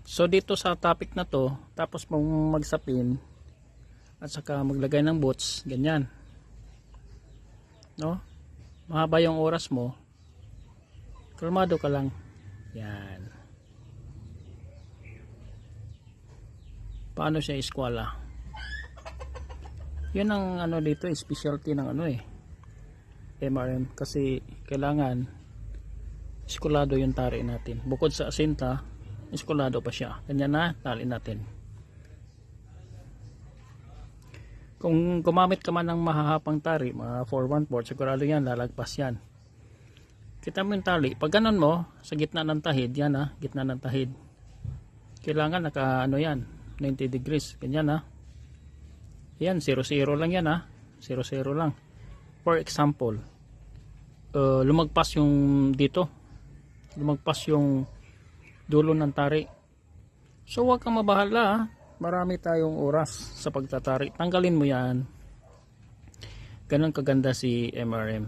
So dito sa topic na to, tapos mong magsapin at saka maglagay ng boots, ganyan. No? Mahaba yung oras mo. Kalmado ka lang. Yan. Paano siya eskwala? Yan ang ano dito, specialty ng ano MRM, kasi kailangan eskulado yung tari natin. Bukod sa asinta, eskulado pa siya. Ganyan na, tali natin. Kung gumamit ka man ng mahahapang tari, mga 4/1/4, sigurado yan, lalagpas yan. Kita mo yung tali. Pag ganun mo, sa gitna ng tahid, yan gitna ng tahid. Kailangan naka ano yan, 90 degrees. Ganyan Yan, 0-0 lang yan 0-0 lang. For example, lumagpas yung dito. Lumagpas yung dulo ng tari. So huwag kang mabahala Marami tayong oras sa pagtatari. Tanggalin mo yan. Ganun kaganda si MRM.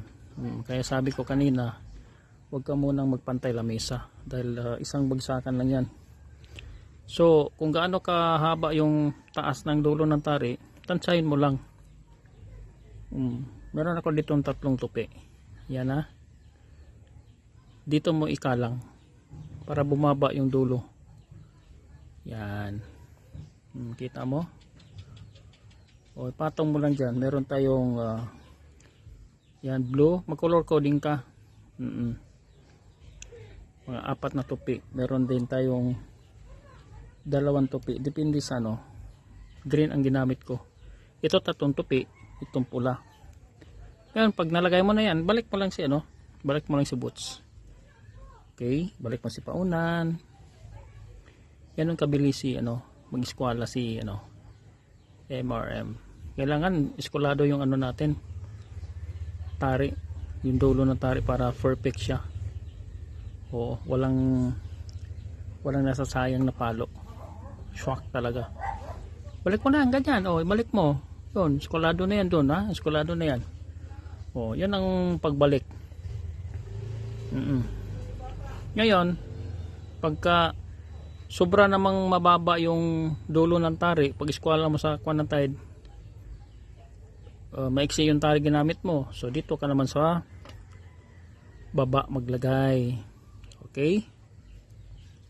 Kaya sabi ko kanina, huwag ka munang magpantay lamesa. Dahil isang bagsakan lang yan. So kung gaano kahaba yung taas ng dulo ng tari, tansyahin mo lang. Meron ako ditong 3 tupi. Yan dito mo ikalang para bumaba yung dulo. Yan. Kita mo? O patong mo lang dyan. Meron tayong yan blue. Mag-color coding ka. Mga 4 na tupi. Meron din tayong 2 tupi. Depende sa green ang ginamit ko. Ito 3 tupi. Itong pula. Yan, pag nalagay mo na yan, balik mo lang si balik mo lang si boots. Okay, balik mo si paunan. Yan ang kabilis si mag-eskwala si MRM. Kailangan eskwalado yung natin, tari, yung dulo ng tari para perfect siya. O walang nasasayang na palo. Swak talaga. Balik mo na ganyan. O balik mo. Yun, eskwalado na yan doon eskwalado na yan. O yan ang pagbalik. Ngayon, pagka sobra namang mababa yung dulo ng tari, pag eskwala mo sa kwan ng tide, maiksi yung tari ginamit mo. So dito ka naman sa baba maglagay. Okay?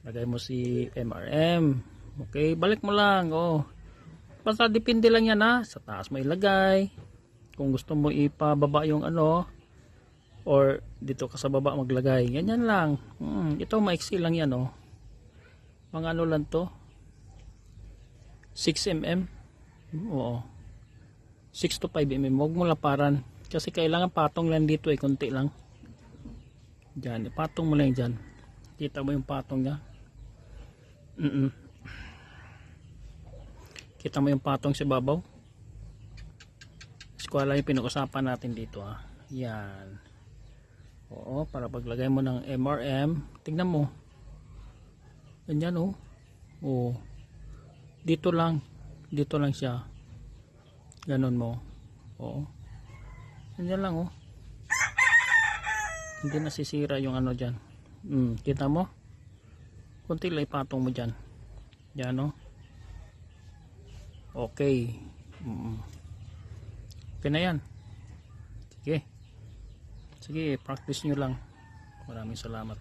Lagay mo si MRM. Okay? Balik mo lang. Basta depende lang yan sa taas mo ilagay. Kung gusto mo ipababa yung or dito ka sa baba maglagay. Ganyan lang. Ito maiksi lang yan mga lang to 6mm. Oo, 6 to 5mm. Huwag mo laparan kasi kailangan patong lang dito konti lang dyan. Patong mo lang dyan. Kita mo yung patong nya. Kita mo yung patong sa babaw. Eskwala yung pinag-usapan natin dito yan. Oo, para paglagay mo ng MRM, tingnan mo ganyan dito lang siya, ganon mo. Ganyan lang hindi nasisira yung dyan. Kita mo, kunti lang ipatong mo dyan yan okay. Okay na yan. Sige, practice nyo lang. Maraming salamat.